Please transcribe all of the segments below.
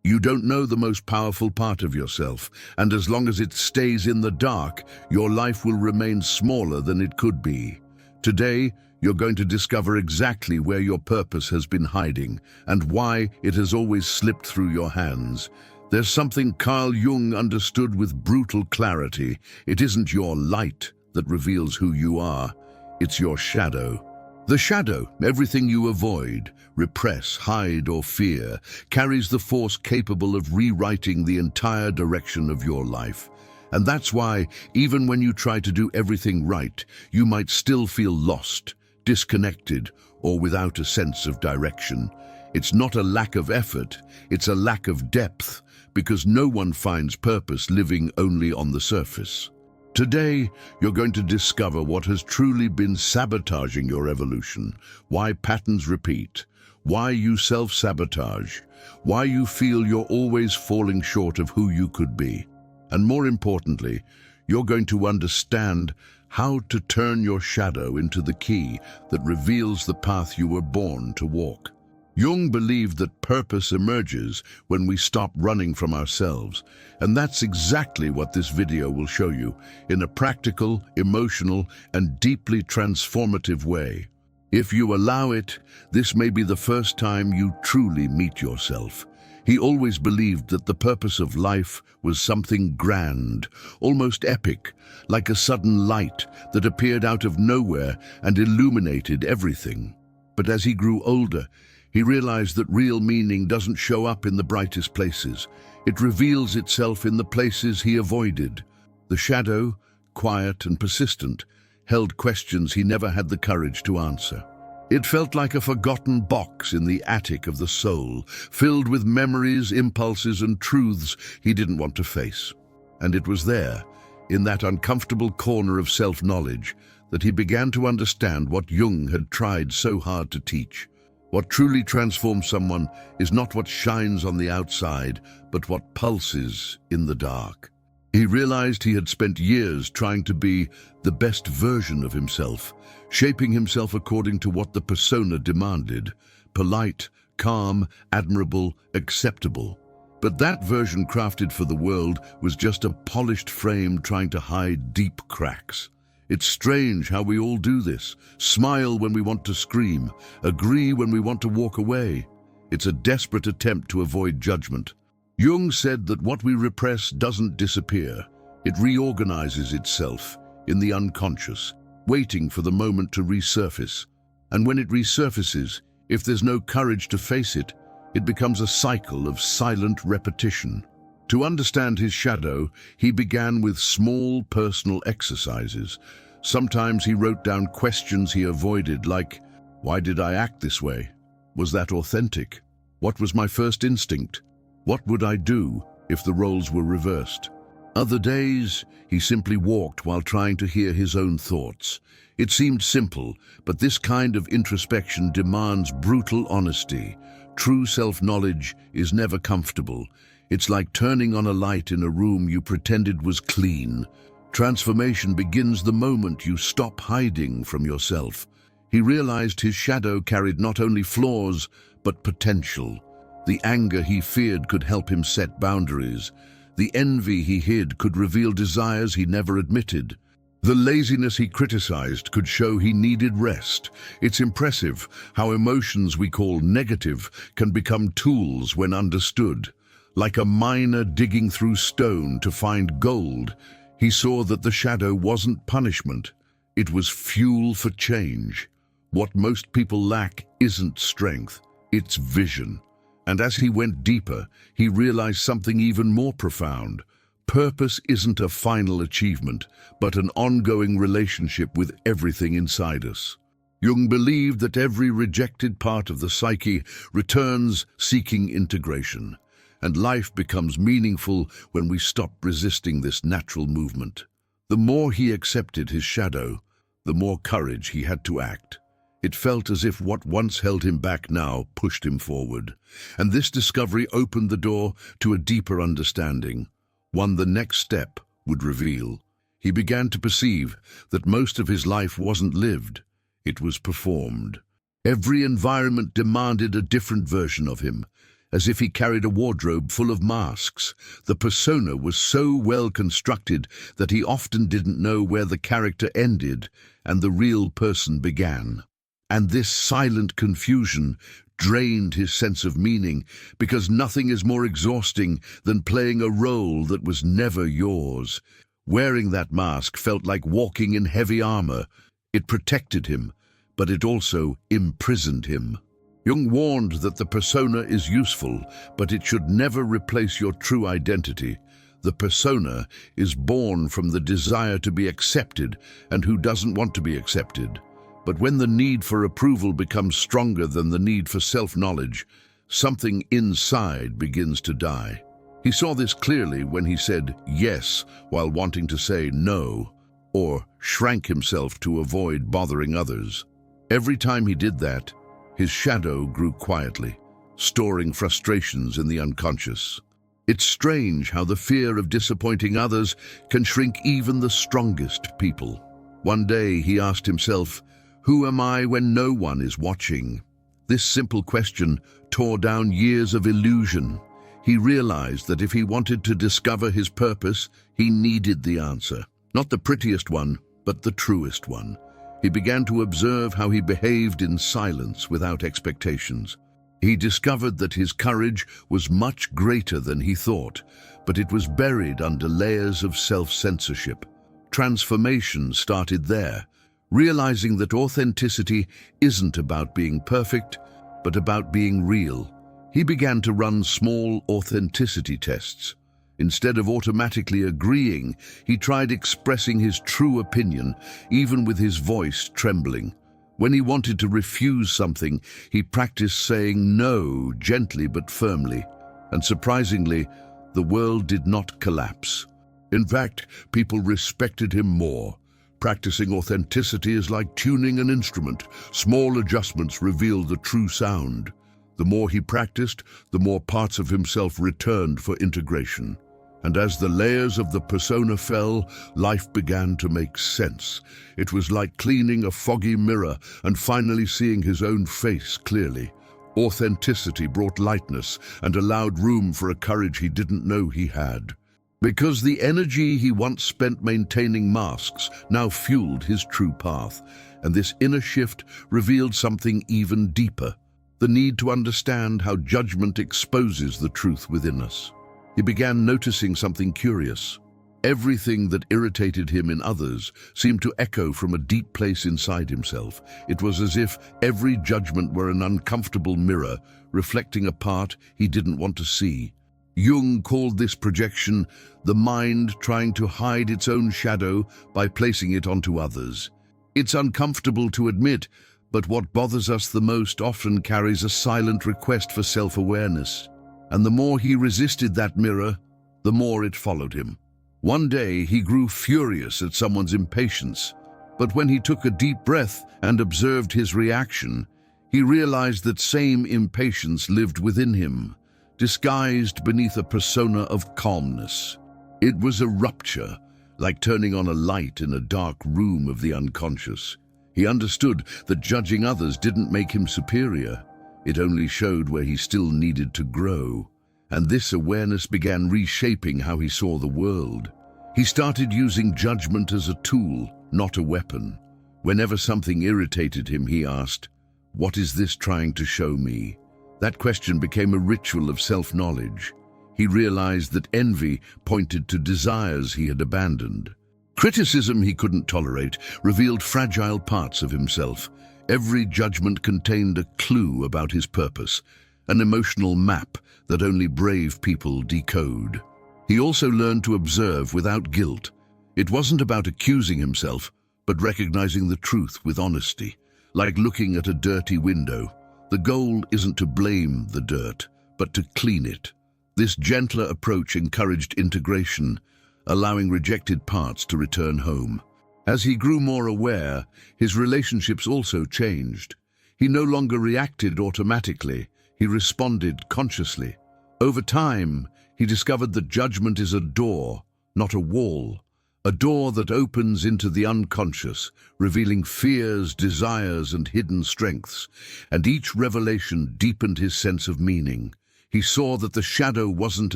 You don't know the most powerful part of yourself, and as long as it stays in the dark, your life will remain smaller than it could be. Today, you're going to discover exactly where your purpose has been hiding and why it has always slipped through your hands. There's something Carl Jung understood with brutal clarity. It isn't your light that reveals who you are, it's your shadow. The shadow, everything you avoid, repress, hide, or fear, carries the force capable of rewriting the entire direction of your life. And that's why, even when you try to do everything right, you might still feel lost, disconnected, or without a sense of direction. It's not a lack of effort, it's a lack of depth, because no one finds purpose living only on the surface. Today, you're going to discover what has truly been sabotaging your evolution, why patterns repeat, why you self-sabotage, why you feel you're always falling short of who you could be. And more importantly, you're going to understand how to turn your shadow into the key that reveals the path you were born to walk. Jung believed that purpose emerges when we stop running from ourselves, and that's exactly what this video will show you, in a practical, emotional, and deeply transformative way. If you allow it, this may be the first time you truly meet yourself. He always believed that the purpose of life was something grand, almost epic, like a sudden light that appeared out of nowhere and illuminated everything. But as he grew older, he realized that real meaning doesn't show up in the brightest places. It reveals itself in the places he avoided. The shadow, quiet and persistent, held questions he never had the courage to answer. It felt like a forgotten box in the attic of the soul, filled with memories, impulses, and truths he didn't want to face. And it was there, in that uncomfortable corner of self-knowledge, that he began to understand what Jung had tried so hard to teach. What truly transforms someone is not what shines on the outside, but what pulses in the dark. He realized he had spent years trying to be the best version of himself, shaping himself according to what the persona demanded: polite, calm, admirable, acceptable. But that version crafted for the world was just a polished frame trying to hide deep cracks. It's strange how we all do this. Smile when we want to scream, agree when we want to walk away. It's a desperate attempt to avoid judgment. Jung said that what we repress doesn't disappear. It reorganizes itself in the unconscious, waiting for the moment to resurface. And when it resurfaces, if there's no courage to face it, it becomes a cycle of silent repetition. To understand his shadow, he began with small personal exercises. Sometimes he wrote down questions he avoided, like, why did I act this way? Was that authentic? What was my first instinct? What would I do if the roles were reversed? Other days, he simply walked while trying to hear his own thoughts. It seemed simple, but this kind of introspection demands brutal honesty. True self-knowledge is never comfortable. It's like turning on a light in a room you pretended was clean. Transformation begins the moment you stop hiding from yourself. He realized his shadow carried not only flaws, but potential. The anger he feared could help him set boundaries. The envy he hid could reveal desires he never admitted. The laziness he criticized could show he needed rest. It's impressive how emotions we call negative can become tools when understood. Like a miner digging through stone to find gold, he saw that the shadow wasn't punishment. It was fuel for change. What most people lack isn't strength, it's vision. And as he went deeper, he realized something even more profound. Purpose isn't a final achievement, but an ongoing relationship with everything inside us. Jung believed that every rejected part of the psyche returns seeking integration. And life becomes meaningful when we stop resisting this natural movement. The more he accepted his shadow, the more courage he had to act. It felt as if what once held him back now pushed him forward. And this discovery opened the door to a deeper understanding, one the next step would reveal. He began to perceive that most of his life wasn't lived, it was performed. Every environment demanded a different version of him. as if he carried a wardrobe full of masks. The persona was so well constructed that he often didn't know where the character ended and the real person began. And this silent confusion drained his sense of meaning, because nothing is more exhausting than playing a role that was never yours. Wearing that mask felt like walking in heavy armor. It protected him, but it also imprisoned him. Jung warned that the persona is useful, but it should never replace your true identity. The persona is born from the desire to be accepted, and who doesn't want to be accepted? But when the need for approval becomes stronger than the need for self-knowledge, something inside begins to die. He saw this clearly when he said yes while wanting to say no, or shrank himself to avoid bothering others. Every time he did that, his shadow grew quietly, storing frustrations in the unconscious. It's strange how the fear of disappointing others can shrink even the strongest people. One day he asked himself, "Who am I when no one is watching?" This simple question tore down years of illusion. He realized that if he wanted to discover his purpose, he needed the answer. Not the prettiest one, but the truest one. He began to observe how he behaved in silence without expectations. He discovered that his courage was much greater than he thought, but it was buried under layers of self-censorship. Transformation started there, realizing that authenticity isn't about being perfect, but about being real. He began to run small authenticity tests. Instead of automatically agreeing, he tried expressing his true opinion, even with his voice trembling. When he wanted to refuse something, he practiced saying no gently but firmly. And surprisingly, the world did not collapse. In fact, people respected him more. Practicing authenticity is like tuning an instrument. Small adjustments reveal the true sound. The more he practiced, the more parts of himself returned for integration. And as the layers of the persona fell, life began to make sense. It was like cleaning a foggy mirror and finally seeing his own face clearly. Authenticity brought lightness and allowed room for a courage he didn't know he had. Because the energy he once spent maintaining masks now fueled his true path, and this inner shift revealed something even deeper, the need to understand how judgment exposes the truth within us. He began noticing something curious. Everything that irritated him in others seemed to echo from a deep place inside himself. It was as if every judgment were an uncomfortable mirror, reflecting a part he didn't want to see. Jung called this projection the mind trying to hide its own shadow by placing it onto others. It's uncomfortable to admit, but what bothers us the most often carries a silent request for self-awareness. And the more he resisted that mirror, the more it followed him. One day he grew furious at someone's impatience, but when he took a deep breath and observed his reaction, he realized that same impatience lived within him, disguised beneath a persona of calmness. It was a rupture, like turning on a light in a dark room of the unconscious. He understood that judging others didn't make him superior. It only showed where he still needed to grow. And this awareness began reshaping how he saw the world. He started using judgment as a tool, not a weapon. Whenever something irritated him, he asked, "What is this trying to show me?" That question became a ritual of self-knowledge. He realized that envy pointed to desires he had abandoned. Criticism he couldn't tolerate revealed fragile parts of himself. Every judgment contained a clue about his purpose, an emotional map that only brave people decode. He also learned to observe without guilt. It wasn't about accusing himself, but recognizing the truth with honesty, like looking at a dirty window. The goal isn't to blame the dirt, but to clean it. This gentler approach encouraged integration, allowing rejected parts to return home. As he grew more aware, his relationships also changed. He no longer reacted automatically, he responded consciously. Over time, he discovered that judgment is a door, not a wall. A door that opens into the unconscious, revealing fears, desires, and hidden strengths. And each revelation deepened his sense of meaning. He saw that the shadow wasn't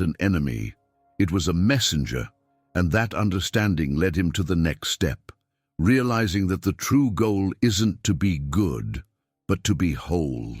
an enemy, it was a messenger, and that understanding led him to the next step, realizing that the true goal isn't to be good, but to be whole.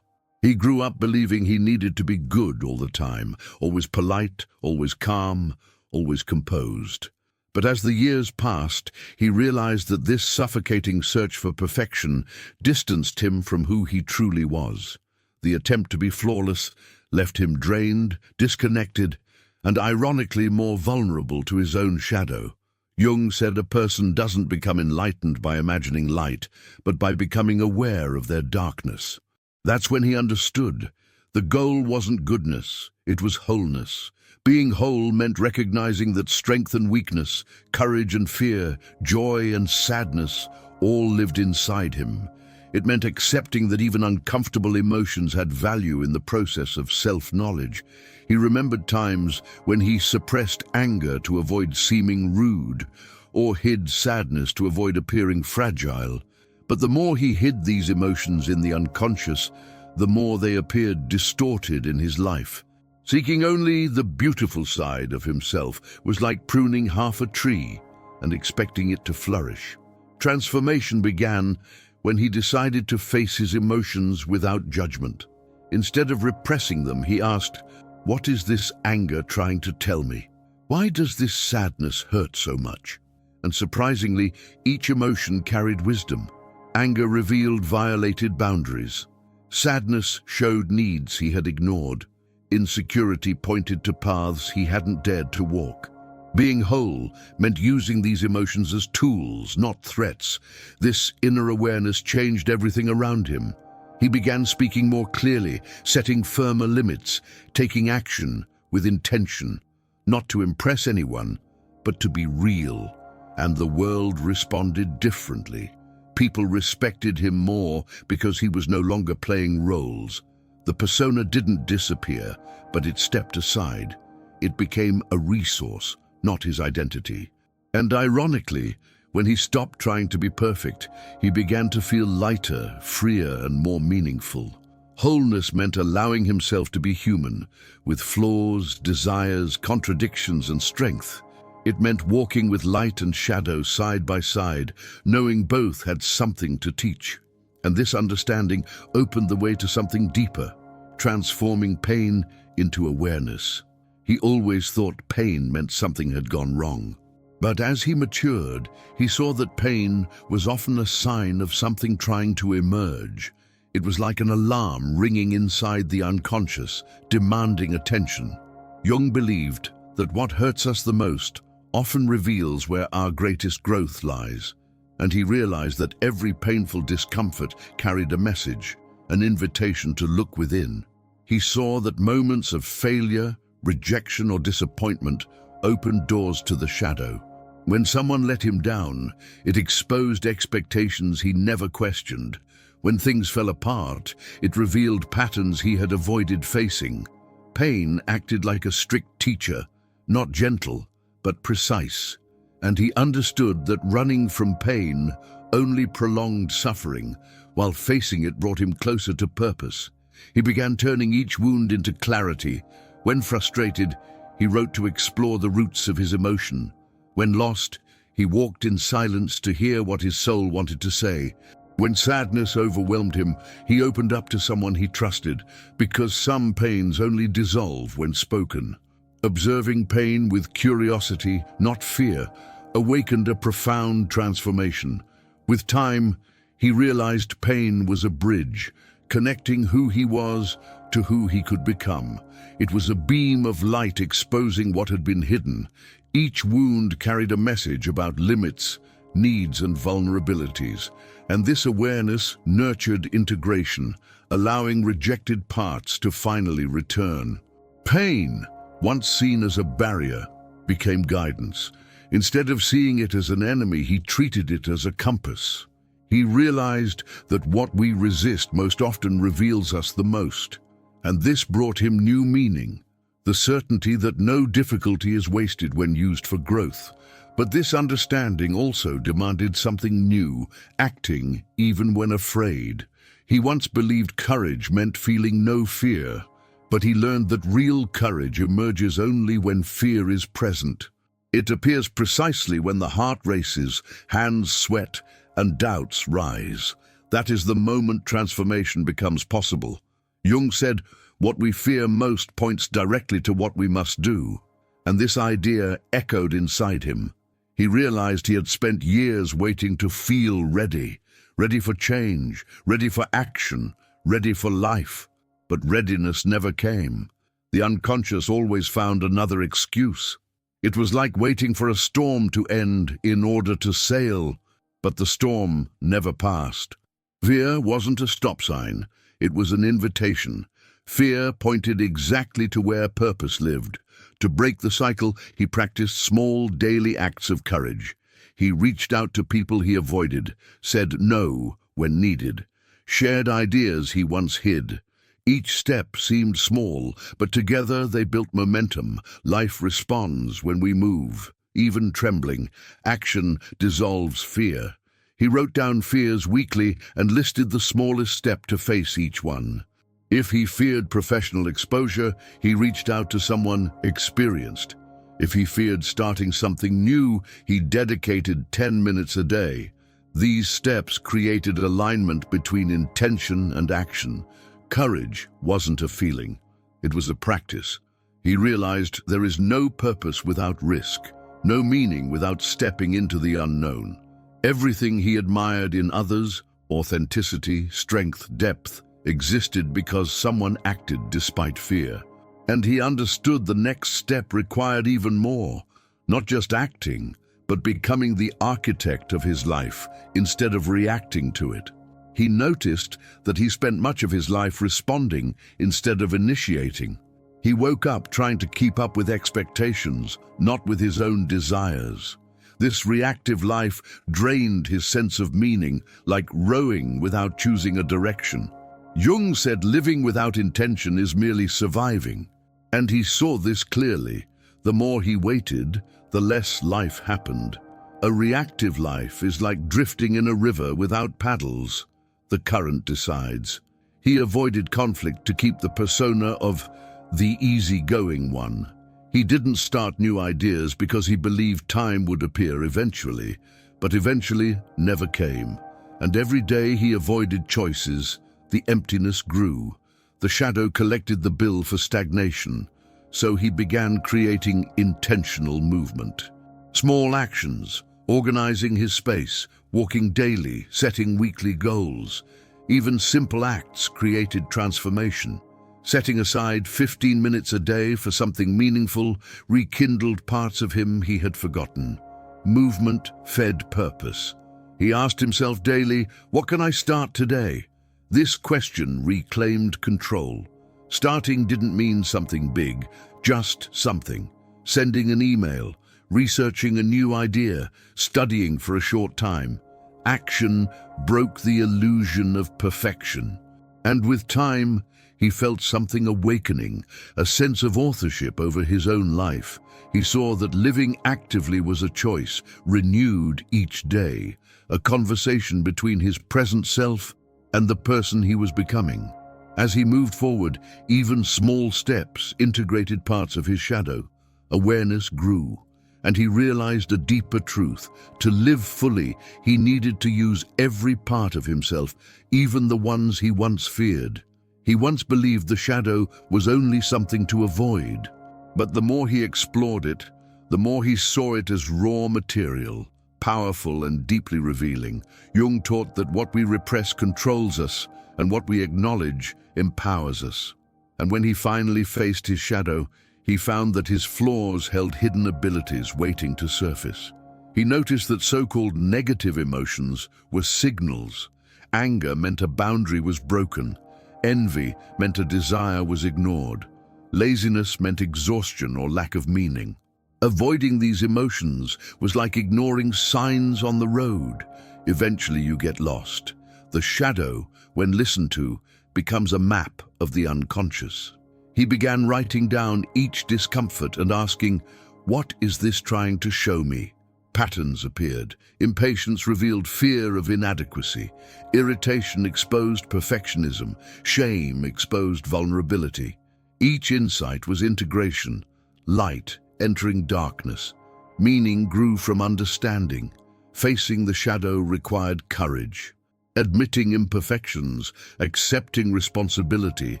He grew up believing he needed to be good all the time, always polite, always calm, always composed. But as the years passed, he realized that this suffocating search for perfection distanced him from who he truly was. The attempt to be flawless left him drained, disconnected, and ironically more vulnerable to his own shadow. Jung said a person doesn't become enlightened by imagining light, but by becoming aware of their darkness. That's when he understood. The goal wasn't goodness, it was wholeness. Being whole meant recognizing that strength and weakness, courage and fear, joy and sadness all lived inside him. It meant accepting that even uncomfortable emotions had value in the process of self-knowledge. He remembered times when he suppressed anger to avoid seeming rude, or hid sadness to avoid appearing fragile. But the more he hid these emotions in the unconscious, the more they appeared distorted in his life. Seeking only the beautiful side of himself was like pruning half a tree and expecting it to flourish. Transformation began when he decided to face his emotions without judgment. Instead of repressing them, he asked, "What is this anger trying to tell me? Why does this sadness hurt so much?" And surprisingly, each emotion carried wisdom. Anger revealed violated boundaries. Sadness showed needs he had ignored. Insecurity pointed to paths he hadn't dared to walk. Being whole meant using these emotions as tools, not threats. This inner awareness changed everything around him. He began speaking more clearly, setting firmer limits, taking action with intention, not to impress anyone, but to be real. And the world responded differently. People respected him more because he was no longer playing roles. The persona didn't disappear, but it stepped aside. It became a resource, not his identity. And ironically, when he stopped trying to be perfect, he began to feel lighter, freer, and more meaningful. Wholeness meant allowing himself to be human, with flaws, desires, contradictions, and strength. It meant walking with light and shadow side by side, knowing both had something to teach. And this understanding opened the way to something deeper, transforming pain into awareness. He always thought pain meant something had gone wrong. But as he matured, he saw that pain was often a sign of something trying to emerge. It was like an alarm ringing inside the unconscious, demanding attention. Jung believed that what hurts us the most often reveals where our greatest growth lies. And he realized that every painful discomfort carried a message, an invitation to look within. He saw that moments of failure, rejection, or disappointment opened doors to the shadow. When someone let him down, it exposed expectations he never questioned. When things fell apart, it revealed patterns he had avoided facing. Pain acted like a strict teacher, not gentle, but precise. And he understood that running from pain only prolonged suffering, while facing it brought him closer to purpose. He began turning each wound into clarity. When frustrated, he wrote to explore the roots of his emotion. When lost, he walked in silence to hear what his soul wanted to say. When sadness overwhelmed him, he opened up to someone he trusted, because some pains only dissolve when spoken. Observing pain with curiosity, not fear, awakened a profound transformation. With time, he realized pain was a bridge, connecting who he was to who he could become. It was a beam of light exposing what had been hidden. Each wound carried a message about limits, needs, and vulnerabilities. And this awareness nurtured integration, allowing rejected parts to finally return. Pain, once seen as a barrier, became guidance. Instead of seeing it as an enemy, he treated it as a compass. He realized that what we resist most often reveals us the most. And this brought him new meaning, the certainty that no difficulty is wasted when used for growth. But this understanding also demanded something new, acting even when afraid. He once believed courage meant feeling no fear. But he learned that real courage emerges only when fear is present. It appears precisely when the heart races, hands sweat, and doubts rise. That is the moment transformation becomes possible. Jung said, "What we fear most points directly to what we must do." And this idea echoed inside him. He realized he had spent years waiting to feel ready, ready for change, ready for action, ready for life. But readiness never came. The unconscious always found another excuse. It was like waiting for a storm to end in order to sail, but the storm never passed. Fear wasn't a stop sign, it was an invitation. Fear pointed exactly to where purpose lived. To break the cycle, he practiced small daily acts of courage. He reached out to people he avoided, said no when needed, shared ideas he once hid. Each step seemed small, but together they built momentum. Life responds when we move, even trembling. Action dissolves fear. He wrote down fears weekly and listed the smallest step to face each one. If he feared professional exposure, he reached out to someone experienced. If he feared starting something new, he dedicated 10 minutes a day. These steps created alignment between intention and action. Courage wasn't a feeling, it was a practice. He realized there is no purpose without risk, no meaning without stepping into the unknown. Everything he admired in others, authenticity, strength, depth, existed because someone acted despite fear. And he understood the next step required even more, not just acting, but becoming the architect of his life instead of reacting to it. He noticed that he spent much of his life responding instead of initiating. He woke up trying to keep up with expectations, not with his own desires. This reactive life drained his sense of meaning, like rowing without choosing a direction. Jung said living without intention is merely surviving, and he saw this clearly. The more he waited, the less life happened. A reactive life is like drifting in a river without paddles. The current decides. He avoided conflict to keep the persona of the easygoing one. He didn't start new ideas because he believed time would appear eventually, but eventually never came. And every day he avoided choices, the emptiness grew. The shadow collected the bill for stagnation, so he began creating intentional movement. Small actions, organizing his space, walking daily, setting weekly goals. Even simple acts created transformation. Setting aside 15 minutes a day for something meaningful rekindled parts of him he had forgotten. Movement fed purpose. He asked himself daily, "What can I start today?" This question reclaimed control. Starting didn't mean something big, just something. Sending an email, researching a new idea, studying for a short time. Action broke the illusion of perfection. And with time, he felt something awakening, a sense of authorship over his own life. He saw that living actively was a choice, renewed each day, a conversation between his present self and the person he was becoming. As he moved forward, even small steps integrated parts of his shadow. Awareness grew, and he realized a deeper truth. To live fully, he needed to use every part of himself, even the ones he once feared. He once believed the shadow was only something to avoid, but the more he explored it, the more he saw it as raw material, powerful and deeply revealing. Jung taught that what we repress controls us, and what we acknowledge empowers us. And when he finally faced his shadow, he found that his flaws held hidden abilities waiting to surface. He noticed that so-called negative emotions were signals. Anger meant a boundary was broken. Envy meant a desire was ignored. Laziness meant exhaustion or lack of meaning. Avoiding these emotions was like ignoring signs on the road. Eventually you get lost. The shadow, when listened to, becomes a map of the unconscious. He began writing down each discomfort and asking, "What is this trying to show me?" Patterns appeared. Impatience revealed fear of inadequacy. Irritation exposed perfectionism. Shame exposed vulnerability. Each insight was integration, light entering darkness. Meaning grew from understanding. Facing the shadow required courage. Admitting imperfections, accepting responsibility,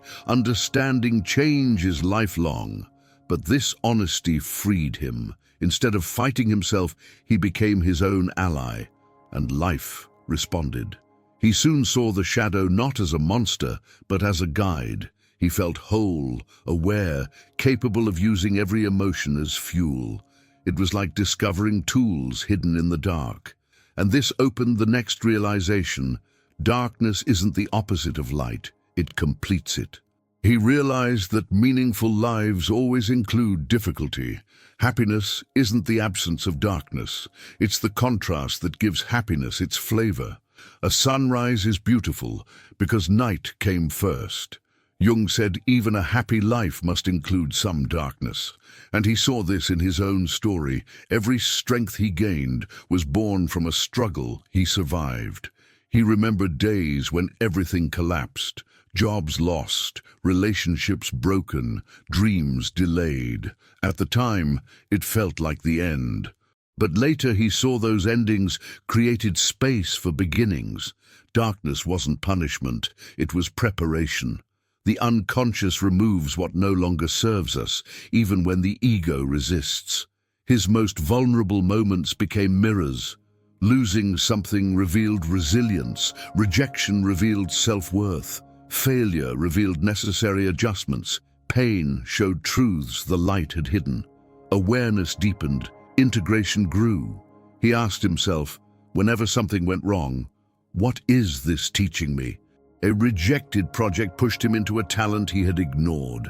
understanding change is lifelong. But this honesty freed him. Instead of fighting himself, he became his own ally, and life responded. He soon saw the shadow not as a monster, but as a guide. He felt whole, aware, capable of using every emotion as fuel. It was like discovering tools hidden in the dark. And this opened the next realization. Darkness isn't the opposite of light, it completes it. He realized that meaningful lives always include difficulty. Happiness isn't the absence of darkness, it's the contrast that gives happiness its flavor. A sunrise is beautiful because night came first. Jung said even a happy life must include some darkness. And he saw this in his own story. Every strength he gained was born from a struggle he survived. He remembered days when everything collapsed. Jobs lost, relationships broken, dreams delayed. At the time, it felt like the end. But later he saw those endings created space for beginnings. Darkness wasn't punishment, it was preparation. The unconscious removes what no longer serves us, even when the ego resists. His most vulnerable moments became mirrors. Losing something revealed resilience, rejection revealed self-worth. Failure revealed necessary adjustments. Pain showed truths the light had hidden. Awareness deepened. Integration grew. He asked himself, whenever something went wrong, what is this teaching me? A rejected project pushed him into a talent he had ignored.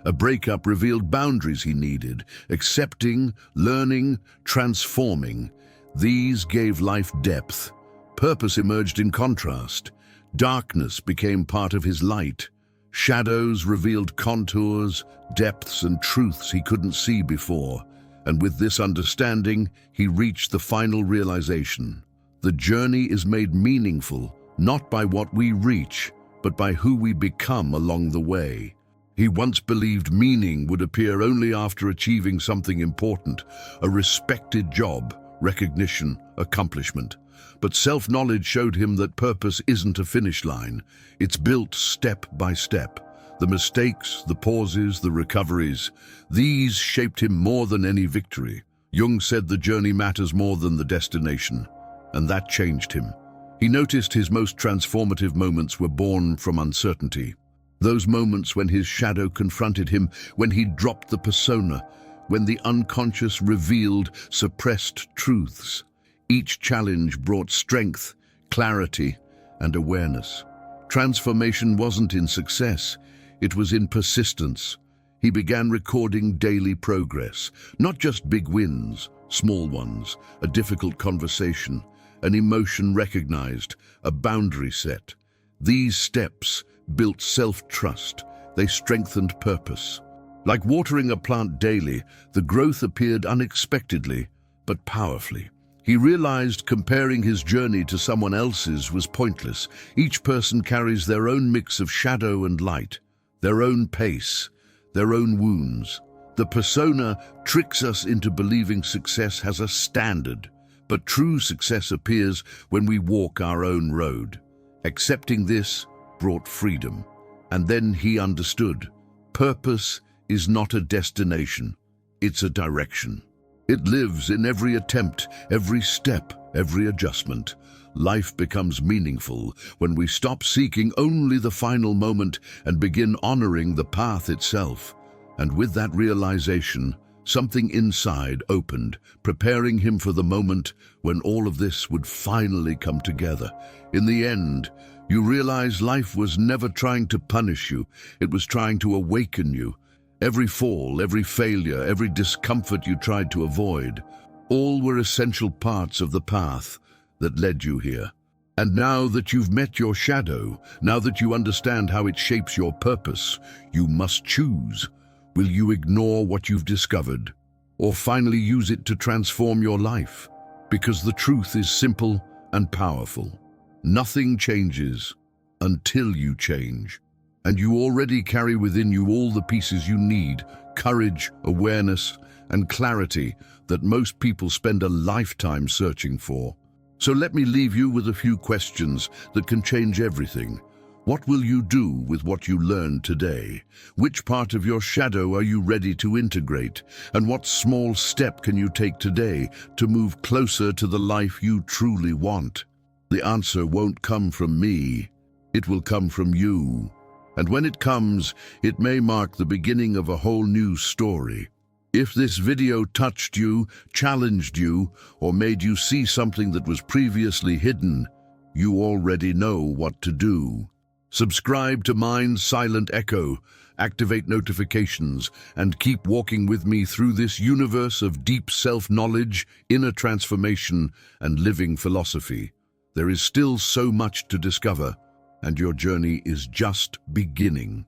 A breakup revealed boundaries he needed. Accepting, learning, transforming. These gave life depth. Purpose emerged in contrast. Darkness became part of his light. Shadows revealed contours, depths, and truths he couldn't see before. And with this understanding, he reached the final realization. The journey is made meaningful, not by what we reach, but by who we become along the way. He once believed meaning would appear only after achieving something important, a respected job, recognition, accomplishment. But self-knowledge showed him that purpose isn't a finish line. It's built step by step. The mistakes, the pauses, the recoveries, these shaped him more than any victory. Jung said the journey matters more than the destination, and that changed him. He noticed his most transformative moments were born from uncertainty. Those moments when his shadow confronted him, when he dropped the persona, when the unconscious revealed suppressed truths. Each challenge brought strength, clarity, and awareness. Transformation wasn't in success, it was in persistence. He began recording daily progress, not just big wins, small ones, a difficult conversation, an emotion recognized, a boundary set. These steps built self-trust, they strengthened purpose. Like watering a plant daily, the growth appeared unexpectedly, but powerfully. He realized comparing his journey to someone else's was pointless. Each person carries their own mix of shadow and light, their own pace, their own wounds. The persona tricks us into believing success has a standard, but true success appears when we walk our own road. Accepting this brought freedom. And then he understood. Purpose is not a destination, it's a direction. It lives in every attempt, every step, every adjustment. Life becomes meaningful when we stop seeking only the final moment and begin honoring the path itself. And with that realization, something inside opened, preparing him for the moment when all of this would finally come together. In the end, you realize life was never trying to punish you, it was trying to awaken you. Every fall, every failure, every discomfort you tried to avoid, all were essential parts of the path that led you here. And now that you've met your shadow, now that you understand how it shapes your purpose, you must choose. Will you ignore what you've discovered, or finally use it to transform your life? Because the truth is simple and powerful. Nothing changes until you change. And you already carry within you all the pieces you need: courage, awareness, and clarity that most people spend a lifetime searching for. So let me leave you with a few questions that can change everything. What will you do with what you learned today? Which part of your shadow are you ready to integrate? And what small step can you take today to move closer to the life you truly want? The answer won't come from me. It will come from you. And when it comes, it may mark the beginning of a whole new story. If this video touched you, challenged you, or made you see something that was previously hidden, you already know what to do. Subscribe to Mind's Silent Echo, activate notifications, and keep walking with me through this universe of deep self-knowledge, inner transformation, and living philosophy. There is still so much to discover, and your journey is just beginning.